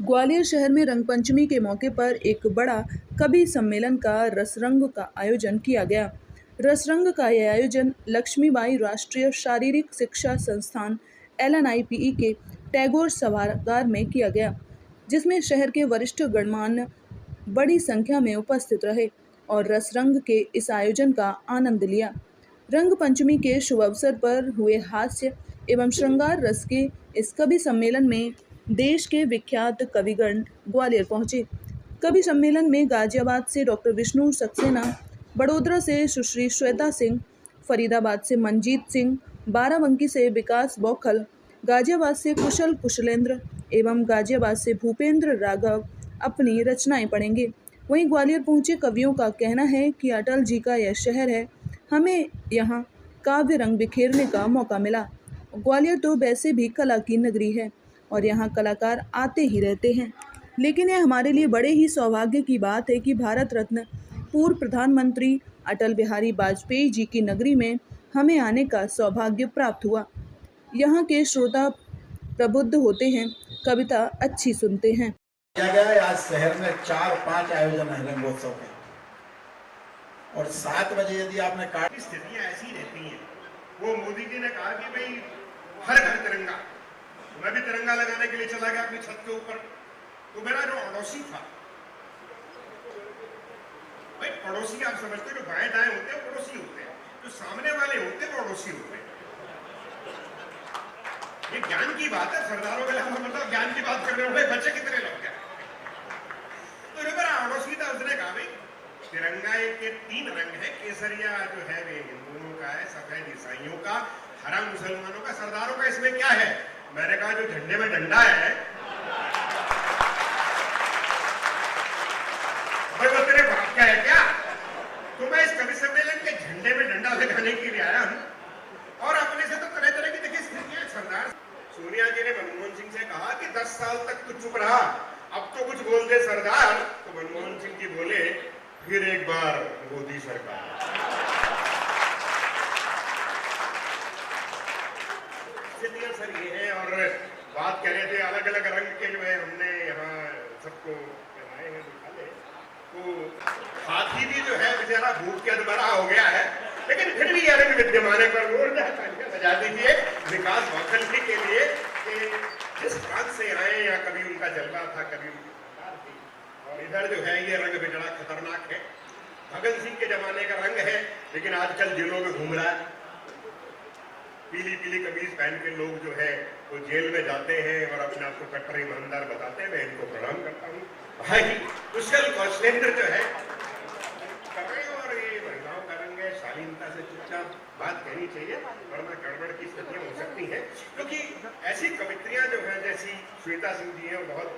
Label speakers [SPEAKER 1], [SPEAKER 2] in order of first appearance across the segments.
[SPEAKER 1] ग्वालियर शहर में रंगपंचमी के मौके पर एक बड़ा कवि सम्मेलन का रसरंग का आयोजन किया गया। रसरंग का यह आयोजन लक्ष्मीबाई राष्ट्रीय शारीरिक शिक्षा संस्थान LNIPE के टैगोर सभागार में किया गया, जिसमें शहर के वरिष्ठ गणमान्य बड़ी संख्या में उपस्थित रहे और रसरंग के इस आयोजन का आनंद लिया। रंग पंचमी के शुभ अवसर पर हुए हास्य एवं श्रृंगार रस के इस कवि सम्मेलन में देश के विख्यात कविगण ग्वालियर पहुंचे। कवि सम्मेलन में गाजियाबाद से डॉक्टर विष्णु सक्सेना, बड़ोदरा से सुश्री श्वेता सिंह, फरीदाबाद से मंजीत सिंह, बाराबंकी से विकास बौखल, गाजियाबाद से कुशल कुशलेंद्र एवं गाजियाबाद से भूपेंद्र राघव अपनी रचनाएं पढ़ेंगे। वहीं ग्वालियर पहुंचे कवियों का कहना है कि अटल जी का यह शहर है, हमें यहाँ काव्य रंग बिखेरने का मौका मिला। ग्वालियर तो वैसे भी कला की नगरी है और यहाँ कलाकार आते ही रहते हैं, लेकिन यह हमारे लिए बड़े ही सौभाग्य की बात है कि भारत रत्न पूर्व प्रधानमंत्री अटल बिहारी वाजपेयी जी की नगरी में हमें आने का सौभाग्य प्राप्त हुआ। यहाँ के श्रोता प्रबुद्ध होते हैं, कविता अच्छी सुनते हैं।
[SPEAKER 2] आज शहर में 4-5 आयोजन है रंगोत्सव के, और 7 बजे यदि आपने काटी,
[SPEAKER 3] स्थितियां ऐसी रहती हैं। वो मोदी जी ने कहा कि भाई हर घर तिरंगा, मैं भी तिरंगा लगाने के लिए चला गया अपनी छत के ऊपर। तो मेरा जो अड़ोसी था, भाई पड़ोसी आप समझते हो, जो बाएं दाएं होते हैं पड़ोसी होते हैं, जो सामने वाले होते हैं वो अड़ोसी होते हैं। ये ज्ञान की बात है, सरदारों के लिए मतलब ज्ञान की बात कर रहे हो, बच्चे कितने लोग क्या। तो जो मेरा अड़ोसी था उसने कहा भाई तिरंगा के 3 रंग है, केसरिया जो है वे हिंदुओं का है, सफेद ईसाइयों का, हरा मुसलमानों का, सरदारों का इसमें क्या है। मैंने कहा जो झंडे में डंडा है भाई वो तेरे बाप का है क्या। तो मैं इस कवि सम्मेलन के झंडे में डंडा लगाने के लिए आया हूं, और अपने से तो तरह तरह की देखिए स्थितियां। सरदार सोनिया जी ने मनमोहन सिंह से कहा कि 10 साल तक तू चुप रहा, अब तो कुछ बोल दे सरदार। तो मनमोहन सिंह जी बोले फिर एक बार मोदी सरकार। स्थितियां सर ये है, और बात कर रहे थे अलग अलग रंग के जो है हमने यहाँ सबको बनाए हैं, दिखा ले। तो हाथी भी जो है बेचारा भूख के अधमरा हो गया है, लेकिन फिर भी यह रंग विद्यमान है। पर तालियां बजा दीजिए विकास बौखल जी के लिए कि जिस प्रांत से आए या कभी उनका जलवा था, कभी उनकी सरकार थी, और इधर जो है ये रंग भी बड़ा खतरनाक है। भगत सिंह के जमाने का रंग है, लेकिन आजकल जेलों में घूम रहा है। पीली पीली कमीज पहन के लोग जो है वो जेल में जाते हैं और अपने आप को कट्टर ईमानदार बताते हैं। मैं इनको प्रणाम करता हूँ। भाई कुशल कौशलेंद्र जो है कर रहे हैं, और ये महिलाओं का रंग है। शालीनता से चुपचाप बात कहनी चाहिए, वरना गड़बड़ की स्थितियां हो सकती हैं। क्योंकि ऐसी कवित्रियां जो है जैसी श्वेता सिंह जी है बहुत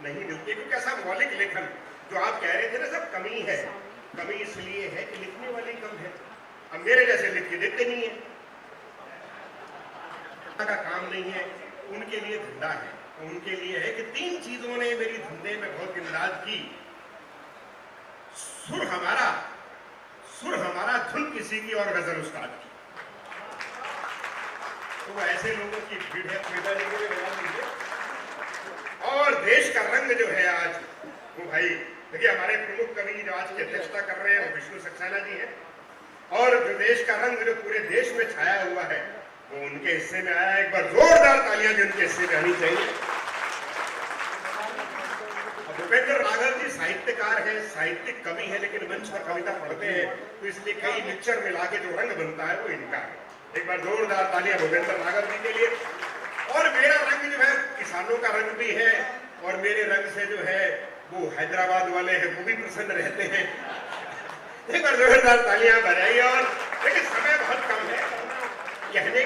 [SPEAKER 3] नहीं मिलती, क्योंकि ऐसा मौलिक लेखन जो आप कह रहे थे ना, सब कमी है। कमी इसलिए है कि लिखने वाले कम है। अब मेरे जैसे लिख के देते नहीं है, का काम नहीं है, उनके लिए धंधा है। तो उनके लिए है कि 3 चीजों ने मेरी धंधे में बहुत इमदाद की। सुर हमारा धुन किसी की और गजल उस्ताद की। तो ऐसे लोगों की भीड़ है। और देश का रंग जो है आज वो भाई देखिए, हमारे प्रमुख कवि जो आज की अध्यक्षता कर रहे हैं वो विष्णु सक्सेना जी हैं, और जो देश का रंग जो पूरे देश में छाया हुआ है वो उनके हिस्से में आया। एक बार जोरदार तालियां भी उनके हिस्से में आनी चाहिए। भूपेंद्र राघव जी साहित्यकार हैं, साहित्यिक कवि है, लेकिन मंच पर कविता पढ़ते हैं, तो इसलिए कई मिक्सचर मिला के जो रंग बनता है वो इनका है। एक बार जोरदार तालियां भूपेंद्र राघव जी के लिए। और मेरा रंग जो है किसानों का रंग भी है, और मेरे रंग से जो है वो हैदराबाद वाले हैं वो भी प्रसन्न रहते हैं। एक बार जोरदार तालियां बजाइए। और लेकिन समय बहुत कम है, कहने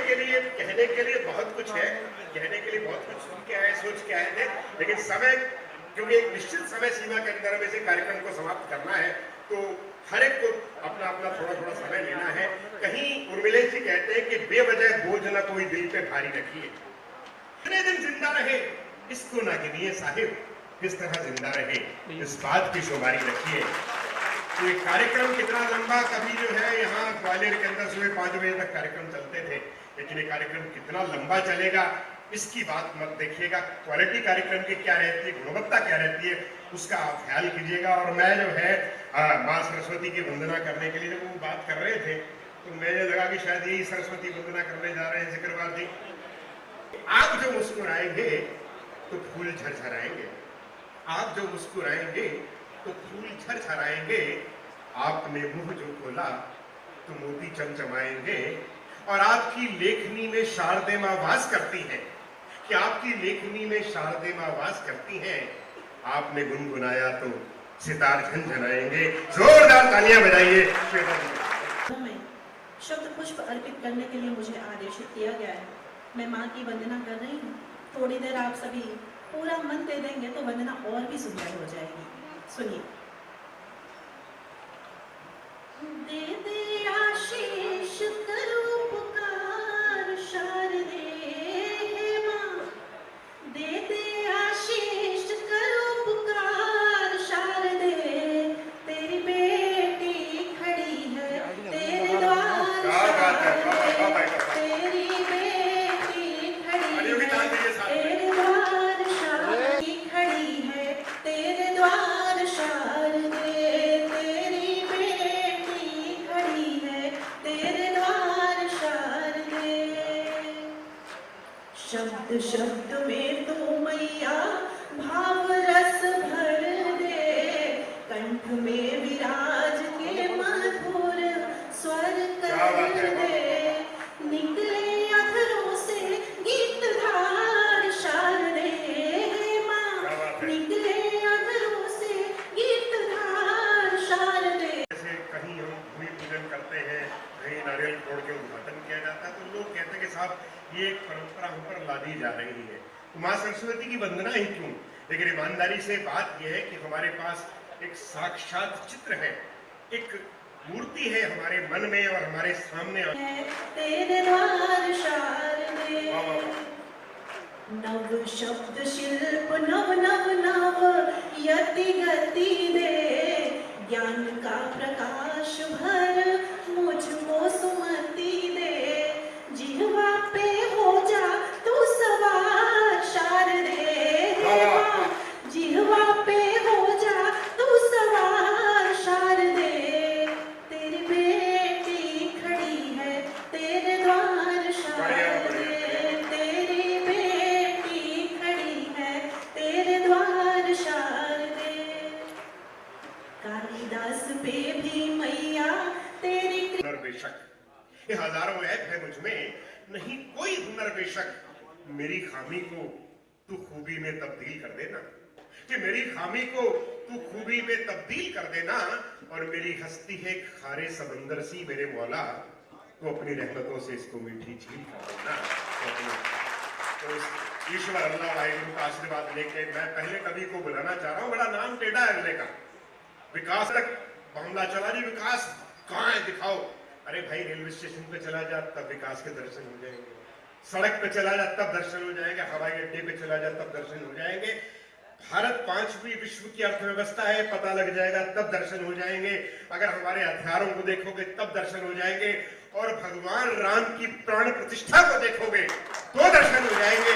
[SPEAKER 3] के लिए बहुत कुछ है, कहने के लिए बहुत कुछ सुन के आए, सोच के आए थे, लेकिन समय, क्योंकि एक निश्चित समय सीमा के अंदर हमें इसे कार्यक्रम को समाप्त करना है, तो हर एक को अपना अपना थोड़ा थोड़ा समय लेना है। कहीं उर्मिलेश जी कहते हैं कि बेवजह बोझ न कोई दिल पे भारी रखिए, कितने दिन जिंदा रहे इसको ना गिनिए साहिब, किस तरह जिंदा रहे इस बात की शुमारी रखिए। तो ये कार्यक्रम कितना लंबा, कभी जो है यहाँ ग्वालियर के अंदर सुबह 5 बजे तक कार्यक्रम चलते थे, लेकिन ये कार्यक्रम कितना लंबा चलेगा इसकी बात मत देखिएगा। क्वालिटी कार्यक्रम की क्या रहती है, गुणवत्ता क्या रहती है, उसका आप ख्याल कीजिएगा। और मैं जो है माँ सरस्वती की वंदना करने के लिए जब वो बात कर रहे थे तो मुझे लगा कि शायद यही सरस्वती वंदना करने जा रहे हैं जिक्रवार जी। आप जो मुस्कुराएंगे तो फूल झरझराएंगे, आप जो मुस्कुराएंगे तो फूल झरझराएंगे, आपने मुंह जो खोला तो मोती चमचमाएंगे। और आपकी लेखनी में शारदे मां वास करती हैं, कि आपकी लेखनी में शारदे मां वास करती हैं। आपने गुनगुनाया तो सितार झनझनाएंगे। जोरदार तालियां बजाइए श्वेता जी।
[SPEAKER 4] में शुद्ध पुष्प अर्पित करने के लिए मुझे आदेशित किया गया है। मैं माँ की वंदना कर रही हूँ। थोड़ी देर आप सभी पूरा मन दे देंगे तो वंदना और भी सुंदर हो जाएगी। सुनिए। दे दे आशीष करो पुकार शारदे हे माँ, दे दे आशीष करो पुकार शारदे, तेरी बेटी खड़ी है तेरे द्वार शारदे, तेरी बेटी खड़ी है तेरे द्वार शारदे, खड़ी है तेरे द्वार शारदे, तेरी बेटी खड़ी है तेरे द्वार शारदे। शब्द शब्द में तू मैया भाव रस भर दे, कंठ में विराज के मधुर स्वर कर दे, निकले अधरों से गीत धार शारदे माँ, निकले अधरों से गीत धार शारदे।
[SPEAKER 3] जैसे कहीं हम भूमि पूजन करते हैं, कहीं नारियल फोड़ के उद्घाटन किया जाता है तो लोग कहते हैं कि साहब ये एक परंपरा हम पर लादी जा रही है, तो माँ सरस्वती की वंदना ही क्यों। लेकिन ईमानदारी से बात यह है कि हमारे पास एक साक्षात चित्र है, एक मूर्ति है हमारे मन में और हमारे सामने।
[SPEAKER 4] तेरे द्वार शारदे, नव शब्द शिल्प नव नव नव यति गति दे, ज्ञान का प्रकाश भर मुझको सुमति दे, जिह्वा पे हो जा तू सवार शारदे माँ, जिह्वा पे हो जा तू सवार शारदे, तेरी बेटी खड़ी है तेरे द्वार शारदे, तेरी बेटी खड़ी है तेरे द्वार शारदे। कालिदास पे भी मैया तेरी
[SPEAKER 3] हुनर बेशक, ये हजारों ऐप है मुझ में, नहीं कोई हुनर बेशक, मेरी खामी को तू खूबी में तब्दील कर देना, कि मेरी खामी को तू खूबी में तब्दील कर देना। और मेरी हस्ती है खारे समंदर सी मेरे मौला, तो अपनी रहमतों से इसको मीठी झील कर देना। तो ईश्वर अल्लाह वाहिगुरु का आशीर्वाद लेके मैं पहले कवि को बुलाना चाह रहा हूँ। बड़ा नाम टेढ़ा है अगले का, विकास तक मामला चला जी, विकास कहाँ है दिखाओ। अरे भाई रेलवे स्टेशन पे चला जा तब विकास के दर्शन हो जाएंगे, सड़क पे चला जा तब दर्शन हो जाएंगे, हवाई अड्डे पे चला जा तब दर्शन हो जाएंगे। भारत 5वीं विश्व की अर्थव्यवस्था है, पता लग जाएगा तब दर्शन हो जाएंगे। अगर हमारे हथियारों को देखोगे तब दर्शन हो जाएंगे, और भगवान राम की प्राण प्रतिष्ठा को देखोगे तो दर्शन हो जाएंगे।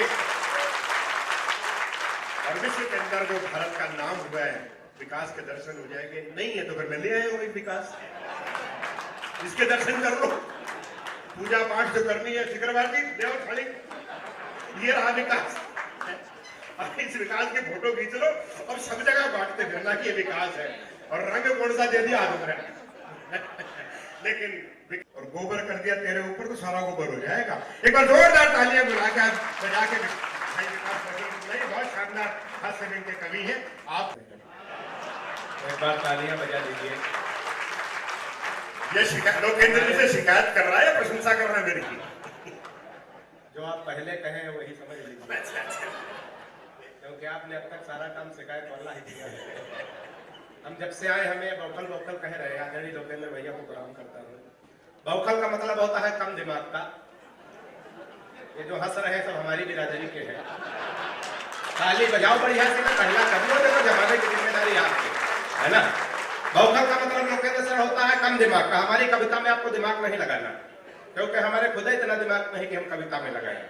[SPEAKER 3] और विश्व के अंदर जो भारत का नाम हुआ है, विकास के दर्शन हो जाएंगे। नहीं है तो फिर मैं ले आया हूँ एक विकास, इसके दर्शन कर लो। पूजा पाठ जो करनी है शुक्रवार की देव थाली, ये रहा विकास। इस विकास के फोटो खींच लो और सब जगह बांटते फिरना कि ये विकास है, और रंग कौन सा दे दिया हाथ लेकिन और गोबर कर दिया तेरे ऊपर तो सारा गोबर हो जाएगा। एक बार जोरदार तालियां बजा के भाई विकास नहीं, बहुत शानदार खास सेकंड के कवि हैं आप,
[SPEAKER 5] एक बार तालियां बजा दीजिए।
[SPEAKER 3] ये शिकायत लोग केंद्र से शिकायत कर रहा है या प्रशंसा कर रहा है मेरी की?
[SPEAKER 5] जो आप पहले कहे वही समझ लीजिए, क्योंकि आपने अब तक सारा काम शिकायत वाला ही किया है। हम जब से आए हमें बौखल बौखल कह रहे हैं। आदरणीय लोकेंद्र भैया को प्रणाम करता हूँ। बौखल का मतलब होता है कम दिमाग का। ये जो हंस रहे हैं सब हमारी बिरादरी के हैं। ताली बजाओ बढ़िया से, पहला कभी हो देखो जमाने की जिम्मेदारी आपकी है ना। बौखल का मतलब लोकेंद्र सर होता है कम दिमाग का। हमारी कविता में आपको दिमाग नहीं लगाना, क्योंकि हमारे खुद इतना दिमाग नहीं कि हम कविता में लगाएं।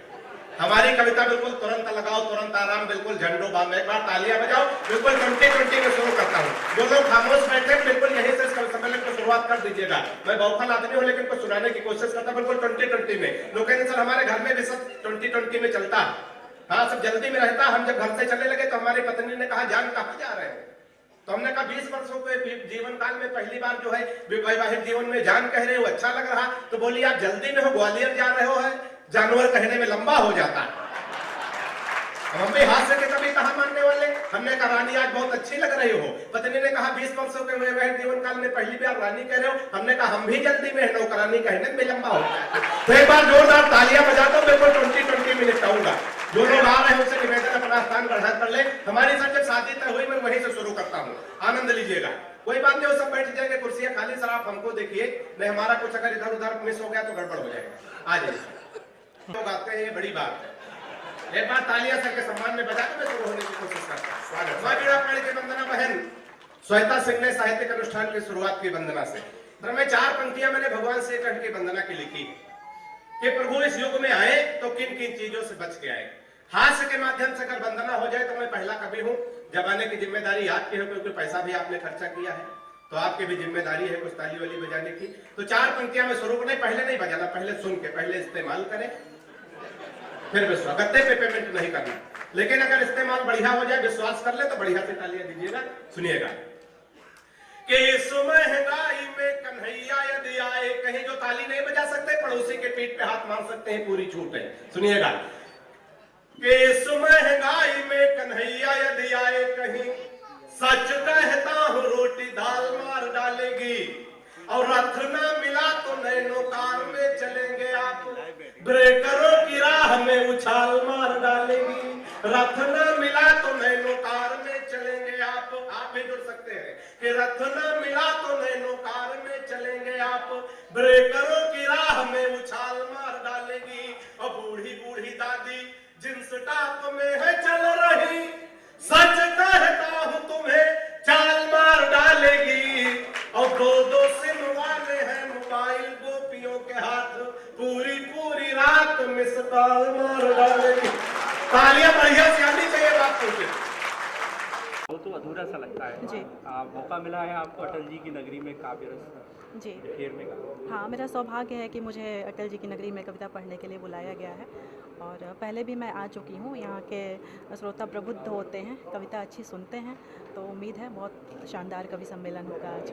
[SPEAKER 5] हमारी कविता बिल्कुल तुरंत लगाओ तुरंत आराम, बिल्कुल झंडो बाम, एक बार तालियां बजाओ, बिल्कुल 2020 में शुरू करता हूँ। जो लोग खामोश बैठे हैं बिल्कुल यहीं से इस सम्मेलन को शुरुआत कर दीजिएगा। मैं बौखल आदमी हूँ लेकिन कुछ सुनाने की कोशिश करता हूँ। बिल्कुल 2020 में लोग कहेंगे सर हमारे घर में भी सब 2020 में चलता है। हाँ, सब जल्दी में रहता। हम जब घर से चलने लगे तो हमारी पत्नी ने कहा जान कहाँ जा रहे हैं? तो हमने कहा 20 वर्षों के जीवन काल में पहली बार जो है वैवाहिक जीवन में जान कह रहे हो, अच्छा लग रहा। तो बोली आप जल्दी में हो, ग्वालियर जा रहे हो, है जानवर कहने में लंबा हो जाता है। हम भी हास्य के कभी कहा मानने वाले। हमने कहा रानी आज बहुत अच्छी लग रही हो। पत्नी ने कहा 20 वर्षों के वैवाहिक जीवन काल में पहली बार रानी कह रहे हो। हमने कहा हम भी जल्दी में है, नौकरानी कहने में लंबा हो जाता है। तो एक बार जोरदार तालियां बजाता हूं, बिल्कुल 2020 में निपटाऊंगा। जो लोग आ रहे हैं उनसे निवेदन अपना स्थान बढ़ा कर ले। हमारी सब जब शादी तय हुई मैं वहीं से शुरू करता हूँ, आनंद लीजिएगा। कोई बात नहीं, वो सब बैठ जाएंगे, कुर्सियां खाली। सर आप हमको देखिए, नहीं हमारा कुछ अगर इधर उधर मिस हो गया तो गड़बड़ हो जाएगा। आ जाइए, लोग आते हैं, बड़ी बात है। एक बार तालियां सर के सम्मान में बजा के मैं शुरू होने की कोशिश करता हूँ। स्वागत। मां बीड़ा पाणी की वंदना बहन श्वेता सिंह ने साहित्यिक अनुष्ठान की शुरुआत की वंदना से। तो मैं 4 पंक्तियां मैंने भगवान से कह के वंदना की लिखी कि प्रभु इस युग में आए तो किन किन चीजों से बच के आए। हास्य के माध्यम से अगर वंदना हो जाए तो मैं पहला कवि हूँ। जमाने की जिम्मेदारी आपकी है, क्योंकि पैसा भी आपने खर्चा किया है, तो आपकी भी जिम्मेदारी है कुछ ताली वाली बजाने की। तो 4 पंक्तियां मैं शुरू नहीं, पहले नहीं बजाना, पहले सुन के, पहले इस्तेमाल करें फिर विश्वास। गद्दे पे पेमेंट नहीं करना, लेकिन अगर इस्तेमाल बढ़िया हो जाए, विश्वास कर ले तो बढ़िया से तालियां दीजिएगा। सुनिएगा कि इस महंगाई में कन्हैया यदि आए, कहीं जो ताली नहीं बजा सकते पड़ोसी के पीठ पे हाथ मार सकते हैं, पूरी छूट है। सुनिएगा कि इस महंगाई में कन्हैया यदि आए, कहीं सच कहता हूं रोटी दाल मार डालेगी, और रथ ना मिला तो नैनो कार में चलेंगे आप, ब्रेकरों की राह में उछाल मार डालेगी। रथ ना मिला तो नैनो कार में चलेंगे आप भी जुड़ सकते हैं कि रथ ना मिला तो नैनो कार में चलेंगे आप, ब्रेकरों की राह में उछाल मार डालेगी। और बूढ़ी बूढ़ी दादी जिन्स टॉप में है चल रही, सच कहता हूं तुम्हें चाल मार डालेगी। और 2-2 सिम वाले हैं मोबाइल गोपियों के हाथ, पूरी पूरी रात मिस कॉल मार डालेगी। तालियां बढ़िया से आनी चाहिए बात पूछे।
[SPEAKER 6] वो तो अधूरा सा लगता है
[SPEAKER 7] जी।
[SPEAKER 6] मौका मिला है आपको अटल जी की नगरी में काव्य रस
[SPEAKER 7] जी
[SPEAKER 6] खेरने का।
[SPEAKER 7] हाँ, मेरा सौभाग्य है कि मुझे अटल जी की नगरी में कविता पढ़ने के लिए बुलाया गया है, और पहले भी मैं आ चुकी हूँ। यहाँ के श्रोता प्रबुद्ध होते हैं, कविता अच्छी सुनते हैं, तो उम्मीद है बहुत शानदार कवि सम्मेलन होगा आज।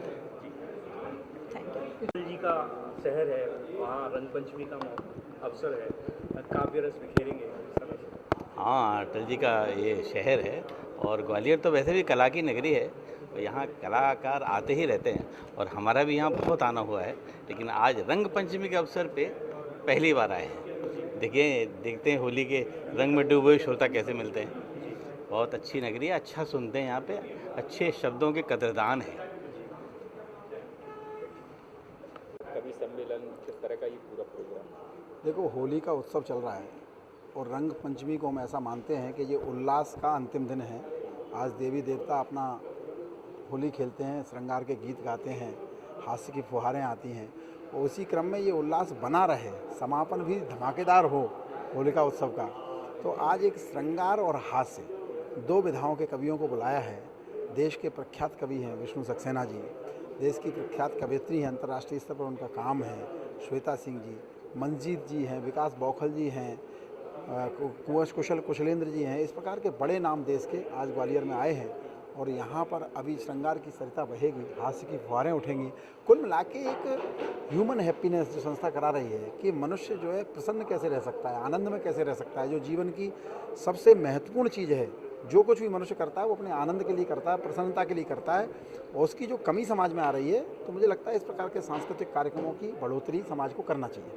[SPEAKER 7] Thank you.
[SPEAKER 6] अटल जी का शहर है, वहाँ रंगपंचमी का अवसर है, काव्य रस बिखेरेंगे इस समय से।
[SPEAKER 8] हाँ, अटल जी का ये शहर है, और ग्वालियर तो वैसे भी कला की नगरी है, तो यहाँ कलाकार आते ही रहते हैं, और हमारा भी यहाँ बहुत आना हुआ है। लेकिन आज रंग पंचमी के अवसर पे पहली बार आए हैं। देखते हैं होली के रंग में डूबे हुए श्रोता कैसे मिलते हैं। बहुत अच्छी नगरी है, अच्छा सुनते हैं यहाँ पे, अच्छे शब्दों के कदरदान हैं।
[SPEAKER 6] कवि सम्मेलन किस तरह का ये पूरा प्रोग्राम?
[SPEAKER 9] देखो, होली का उत्सव चल रहा है और रंग पंचमी को हम ऐसा मानते हैं कि ये उल्लास का अंतिम दिन है। आज देवी देवता अपना होली खेलते हैं, श्रृंगार के गीत गाते हैं, हास्य की फुहारें आती हैं, और उसी क्रम में ये उल्लास बना रहे, समापन भी धमाकेदार हो होलिका उत्सव का। तो आज एक श्रृंगार और हास्य 2 विधाओं के कवियों को बुलाया है। देश के प्रख्यात कवि हैं विष्णु सक्सेना जी, देश की प्रख्यात कवयित्री हैं, अंतर्राष्ट्रीय स्तर पर उनका काम है, श्वेता सिंह जी, मंजीत जी हैं, विकास बौखल जी हैं, कुशल कुशलेंद्र जी हैं। इस प्रकार के बड़े नाम देश के आज ग्वालियर में आए हैं, और यहाँ पर अभी श्रृंगार की सरिता बहेगी, हास्य की फुहारें उठेंगी। कुल मिला के एक ह्यूमन हैप्पीनेस जो संस्था करा रही है कि मनुष्य जो है प्रसन्न कैसे रह सकता है, आनंद में कैसे रह सकता है, जो जीवन की सबसे महत्वपूर्ण चीज़ है। जो कुछ भी मनुष्य करता है वो अपने आनंद के लिए करता है, प्रसन्नता के लिए करता है, और उसकी जो कमी समाज में आ रही है, तो मुझे लगता है इस प्रकार के सांस्कृतिक कार्यक्रमों की बढ़ोतरी समाज को करना चाहिए।